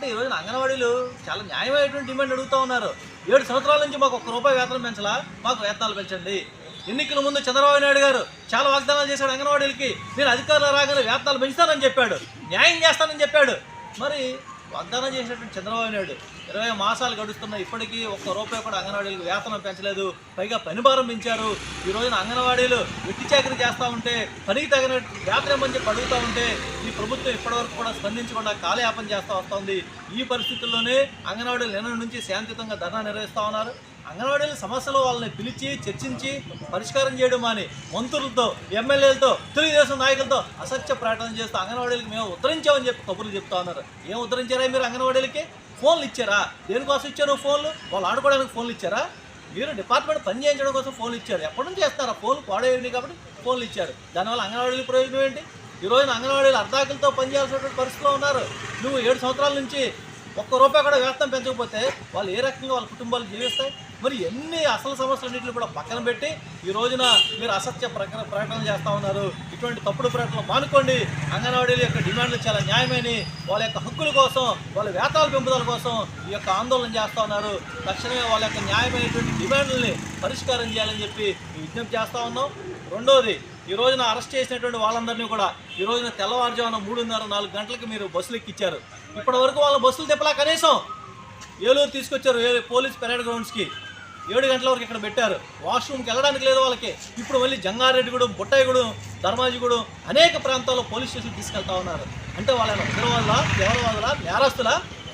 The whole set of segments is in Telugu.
అంటే ఈ రోజున అంగన్వాడీలు చాలా న్యాయమైనటువంటి డిమాండ్ అడుగుతూ ఉన్నారు. 7 సంవత్సరాల నుంచి మాకు ₹1 వేతనం పెంచలా, మాకు వేతనాలు పెంచండి. ఎన్నికల ముందు చంద్రబాబు నాయుడు గారు చాలా వాగ్దానాలు చేశాడు అంగన్వాడీలకి. నేను అధికారులు రాగానే వేతనాలు పెంచుతానని చెప్పాడు, న్యాయం చేస్తానని చెప్పాడు. మరి వాగ్దానం చేసినటువంటి చంద్రబాబు నాయుడు 20 మాసాలు గడుస్తున్నా ఇప్పటికీ ₹1 కూడా అంగన్వాడీలకు వేతనం పెంచలేదు. పైగా పనిభారం పెంచారు. ఈ రోజున అంగన్వాడీలు వెట్టి చాకరీ చేస్తూ ఉంటే, పనికి తగిన వేతనం ఇవ్వమని చెప్పి అడుగుతూ ఉంటే ఈ ప్రభుత్వం ఇప్పటివరకు కూడా స్పందించకుండా కాలయాపన చేస్తూ వస్తుంది. ఈ పరిస్థితుల్లోనే అంగన్వాడీలు నిన్న నుంచి శాంతియుతంగా ధర్నా నిర్వహిస్తూ ఉన్నారు. అంగన్వాడీల సమస్యలు వాళ్ళని పిలిచి చర్చించి పరిష్కారం చేయడం అని మంత్రులతో, ఎమ్మెల్యేలతో, తెలుగుదేశం నాయకులతో అసత్య ప్రకటన చేస్తూ అంగన్వాడీలకు మేము ఉద్ధరించామని చెప్పి కబుర్లు చెప్తా ఉన్నారు. ఏం ఉద్ధరించారా మీరు? అంగన్వాడీలకి ఫోన్లు ఇచ్చారా? దేనికోసం ఇచ్చారు ఫోన్లు? వాళ్ళు ఆడుకోవడానికి ఫోన్లు ఇచ్చారా? మీరు డిపార్ట్మెంట్ పని చేయించడం కోసం ఫోన్లు ఇచ్చారు. ఎప్పటి నుంచి చేస్తారా? ఫోన్లు పాడేయండి కాబట్టి ఫోన్లు ఇచ్చారు. దానివల్ల అంగన్వాడీల ప్రయోజనం ఏంటి? ఈ రోజున అంగన్వాడీలు అర్ధాకులతో పనిచేయాల్సినటువంటి పరిస్థితిలో ఉన్నారు. నువ్వు 7 సంవత్సరాల నుంచి ₹1 కూడా వేతనం పెంచకపోతే వాళ్ళు ఏ రకంగా వాళ్ళ కుటుంబాలు జీవిస్తాయి? మరి ఎన్ని అసలు సమస్యలన్నింటిని కూడా పక్కన పెట్టి ఈ రోజున మీరు అసత్య ప్రకటనలు చేస్తూ ఉన్నారు. ఇటువంటి తప్పుడు ప్రకటనలు మానుకోండి. అంగన్వాడీల యొక్క డిమాండ్లు చాలా న్యాయమైన, వాళ్ళ యొక్క హక్కుల కోసం, వాళ్ళ వేతనాల పెంపుదల కోసం ఈ యొక్క ఆందోళన చేస్తూ ఉన్నారు. తక్షణమే వాళ్ళ యొక్క న్యాయమైనటువంటి డిమాండ్లని పరిష్కారం చేయాలని చెప్పి విజ్ఞప్తి చేస్తూ ఉన్నాం. రెండోది, ఈ రోజున అరెస్ట్ చేసినటువంటి వాళ్ళందరినీ కూడా ఈ రోజున తెల్లవారుజామున 3:30-4 గంటలకి మీరు బస్సులు ఎక్కించారు. ఇప్పటి వరకు వాళ్ళ బస్సులు తిప్పలా. కనీసం ఏలూరు తీసుకొచ్చారు పోలీస్ పెరేడ్ గ్రౌండ్స్కి, 7 గంటల వరకు ఇక్కడ పెట్టారు. వాష్రూమ్కి వెళ్ళడానికి లేదు వాళ్ళకి. ఇప్పుడు మళ్ళీ జంగారెడ్డిగూడెం, బుట్టాయిగూడెం, ధర్మాజిగూడెం అనేక ప్రాంతాల్లో పోలీస్ స్టేషన్ తీసుకెళ్తా ఉన్నారు. అంటే వాళ్ళని ఉగ్రవాదుల, తీవ్రవాదుల, నేరస్తుల,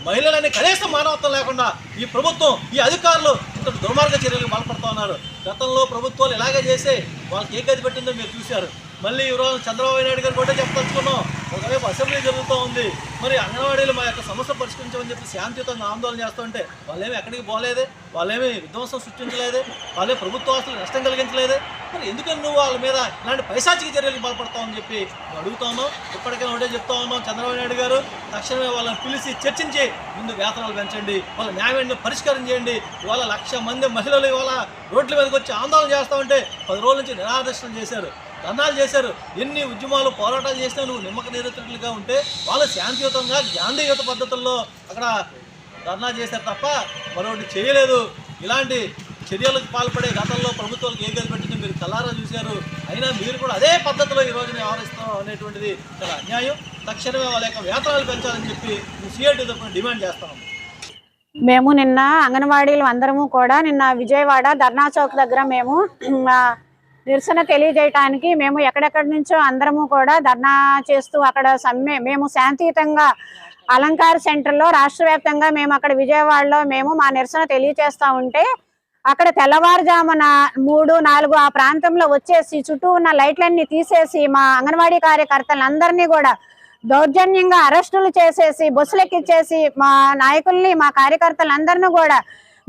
మహిళలని కనీసం మానవత్వం లేకుండా ఈ ప్రభుత్వం, ఈ అధికారులు ఇంత దుర్మార్గ చర్యలకు పాల్పడుతూ ఉన్నారు. గతంలో ప్రభుత్వాలు ఇలాగే చేసే వాళ్ళకి ఏ గది పెట్టిందో మీరు చూశారు. మళ్ళీ ఈరోజు చంద్రబాబు నాయుడు గారు కూడా చెప్పదలుచుకున్నాం. ఒకవైపు అసెంబ్లీ జరుగుతూ ఉంది, మరి అంగన్వాడీలు మా యొక్క సమస్య పరిష్కరించమని చెప్పి శాంతియుతంగా ఆందోళన చేస్తుంటే వాళ్ళేమి ఎక్కడికి పోలేదే, వాళ్ళేమి విధ్వంసం సృష్టించలేదే, వాళ్ళే ప్రభుత్వ ఆస్తులు నష్టం కలిగించలేదే. మరి ఎందుకని నువ్వు వాళ్ళ మీద ఇలాంటి పైశాచిక చర్యలకు పాల్పడతామని చెప్పి అడుగుతా ఉన్నాం. ఇప్పటికైనా ఒకటే చెప్తా ఉన్నాం, చంద్రబాబు నాయుడు గారు తక్షణమే వాళ్ళని పిలిచి చర్చించి ముందు వేతనాలు పెంచండి, వాళ్ళ న్యాయాన్ని పరిష్కారం చేయండి. ఇవాళ 1,00,000 మంది మహిళలు ఇవాళ రోడ్ల మీదకి వచ్చి ఆందోళన చేస్తూ ఉంటే 10 రోజుల నుంచి నిరాదర్శనం చేశారు, ధర్నాలు చేశారు. ఎన్ని ఉద్యమాలు, పోరాటాలు చేసినా నువ్వు నిమ్మక నీరెత్తుగా ఉంటే వాళ్ళు శాంతియుతంగా గాంధీయుత పద్ధతుల్లో అక్కడ ధర్నా చేశారు తప్ప మరొకటి చేయలేదు. ఇలాంటి చర్యలకు పాల్పడే గతంలో ప్రభుత్వాలకు ఏ గది పెట్టిందో మీరు కల్లారా చూశారు. అయినా మీరు కూడా అదే పద్ధతిలో ఈ రోజున వ్యవహరిస్తాం అనేటువంటిది చాలా అన్యాయం. తక్షణమే వాళ్ళ యొక్క వేతనాలు పెంచాలని చెప్పి సిఐటి తరఫున డిమాండ్ చేస్తాం. మేము నిన్న అంగన్వాడీలు అందరము కూడా నిన్న విజయవాడ ధర్నా చౌక్ దగ్గర మేము నిరసన తెలియజేయడానికి మేము ఎక్కడెక్కడి నుంచో అందరము కూడా ధర్నా చేస్తూ అక్కడ మేము శాంతియుతంగా అలంకార సెంటర్లో రాష్ట్ర వ్యాప్తంగా మేము అక్కడ విజయవాడలో మేము మా నిరసన తెలియజేస్తూ ఉంటే అక్కడ తెల్లవారుజామున 3-4 ఆ ప్రాంతంలో వచ్చేసి చుట్టూ ఉన్న లైట్లన్నీ తీసేసి మా అంగన్వాడీ కార్యకర్తలందరినీ కూడా దౌర్జన్యంగా అరెస్టులు చేసేసి బస్సులు ఎక్కించేసి మా నాయకుల్ని, మా కార్యకర్తలందరినీ కూడా,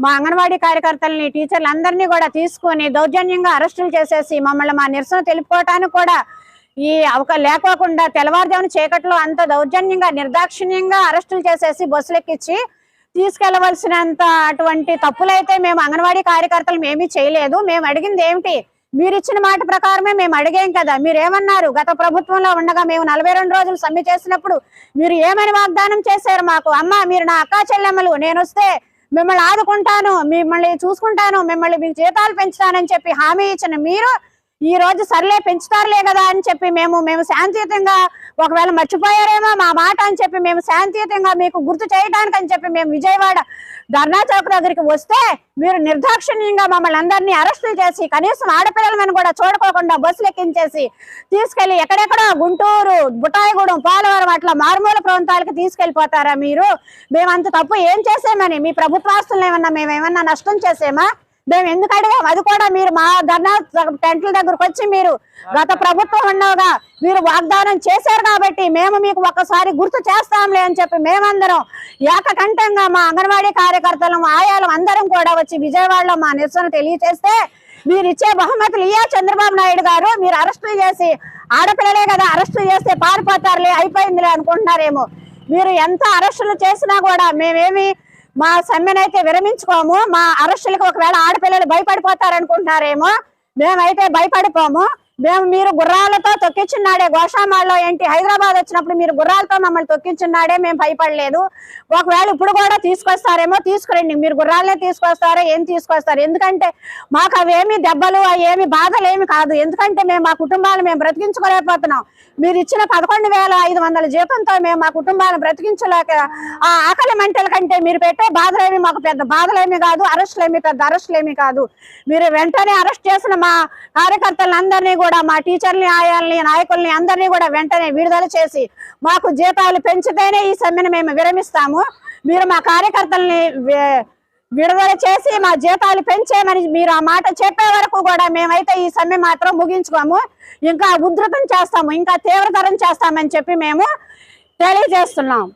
మా అంగన్వాడీ కార్యకర్తలని, టీచర్లందరినీ కూడా తీసుకొని దౌర్జన్యంగా అరెస్టులు చేసేసి మమ్మల్ని మా నిరసన తెలుపుకోవటానికి కూడా ఈ లేకోకుండా తెల్లవారుజామున చీకట్లో అంత దౌర్జన్యంగా, నిర్దాక్షిణ్యంగా అరెస్టులు చేసేసి బస్సులు ఎక్కించి తీసుకెళ్లవలసినంత అటువంటి తప్పులైతే మేము అంగన్వాడీ కార్యకర్తలు ఏమీ చేయలేదు. మేము అడిగింది ఏమిటి? మీరు ఇచ్చిన మాట ప్రకారమే మేము అడిగాం కదా. మీరేమన్నారు? గత ప్రభుత్వంలో ఉండగా మేము 42 రోజులు సమ్మె చేసినప్పుడు మీరు ఏమని వాగ్దానం చేశారు మాకు? అమ్మ, మీరు నా అక్కా చెల్లెమ్మలు, నేను వస్తే మిమ్మల్ని ఆదుకుంటాను, మిమ్మల్ని చూసుకుంటాను, మిమ్మల్ని మీకు జీతాలు పెంచుతానని చెప్పి హామీ ఇచ్చిన మీరు ఈ రోజు సర్లే పెంచుతారులే కదా అని చెప్పి మేము శాంతియుతంగా, ఒకవేళ మర్చిపోయారేమో మా మాట అని చెప్పి మేము శాంతియుతంగా మీకు గుర్తు చేయడానికి అని చెప్పి మేము విజయవాడ ధర్నా చౌక్ దగ్గరికి వస్తే మీరు నిర్దాక్షిణ్యంగా మమ్మల్ని అందరినీ అరెస్టులు చేసి కనీసం ఆడపిల్లలను కూడా చూడకోకుండా బస్సులు ఎక్కించేసి తీసుకెళ్లి ఎక్కడెక్కడో గుంటూరు, బుట్టాయిగూడెం, పోలవరం అట్లా మారుమూల ప్రాంతాలకు తీసుకెళ్లిపోతారా మీరు? మేమంత తప్పు ఏం చేసామని? మీ ప్రభుత్వాస్తులను మేమేమన్నా నష్టం చేసామా? మేము ఎందుకు అడిగాం? అది కూడా మీరు మా ధర్నా టెంట్ల దగ్గరకు వచ్చి మీరు గత ప్రభుత్వం ఉండగా మీరు వాగ్దానం చేశారు కాబట్టి మేము మీకు ఒక్కసారి గుర్తు చేస్తాంలే అని చెప్పి మేమందరం ఏకకంఠంగా మా అంగన్వాడీ కార్యకర్తలు, ఆయాలు అందరం కూడా వచ్చి విజయవాడలో మా నిరసన తెలియజేస్తే మీరు ఇచ్చే బహుమతులు ఇయ్యా చంద్రబాబు నాయుడు గారు? మీరు అరెస్టులు చేసి ఆడపిల్లలే కదా, అరెస్టులు చేస్తే పారిపోతారులే, అయిపోయిందిలే అనుకుంటున్నారేమో. మీరు ఎంత అరెస్టులు చేసినా కూడా మేమేమి మా సమ్మెనైతే విరమించుకోము. మా అరెస్టులకు ఒకవేళ ఆడపిల్లలు భయపడిపోతారనుకుంటున్నారేమో, మేమైతే భయపడిపోము. మీరు గుర్రాలతో తొక్కించున్నాడే గోషామాల్లో ఏంటి, హైదరాబాద్ వచ్చినప్పుడు మీరు గుర్రాలతో మమ్మల్ని తొక్కించున్నాడే, మేము భయపడలేదు. ఒకవేళ ఇప్పుడు కూడా తీసుకొస్తారేమో తీసుకురండి, మీరు గుర్రాలనే తీసుకొస్తారో ఏం తీసుకొస్తారు, ఎందుకంటే మాకు అవేమి దెబ్బలు ఏమి బాధలు ఏమి కాదు, ఎందుకంటే మేము మా కుటుంబాలు మేము బ్రతికించుకోలేకపోతున్నాం. మీరు ఇచ్చిన 11,500 జీతంతో మేము మా కుటుంబాలను బ్రతికించలేక ఆ ఆకలి మంటల కంటే మీరు పెట్టే బాధలేమి మాకు పెద్ద బాధలేమి కాదు, అరెస్టులేమి పెద్ద అరెస్టులేమి కాదు. మీరు వెంటనే అరెస్ట్ చేసిన మా కార్యకర్తలందరినీ కూడా, మా టీచర్ని, ఆయాల్ని, నాయకుల్ని అందరినీ కూడా వెంటనే విడుదల చేసి మాకు జీతాలు పెంచితేనే ఈ సమ్మెను మేము విరమిస్తాము. మీరు మా కార్యకర్తల్ని విడుదల చేసి మా జీతాలు పెంచేయమని మీరు ఆ మాట చెప్పే వరకు కూడా మేమైతే ఈ సమ్మె మాత్రం ముగించుకోము, ఇంకా ఉధృతం చేస్తాము, ఇంకా తీవ్రతరం చేస్తామని చెప్పి మేము తెలియజేస్తున్నాం.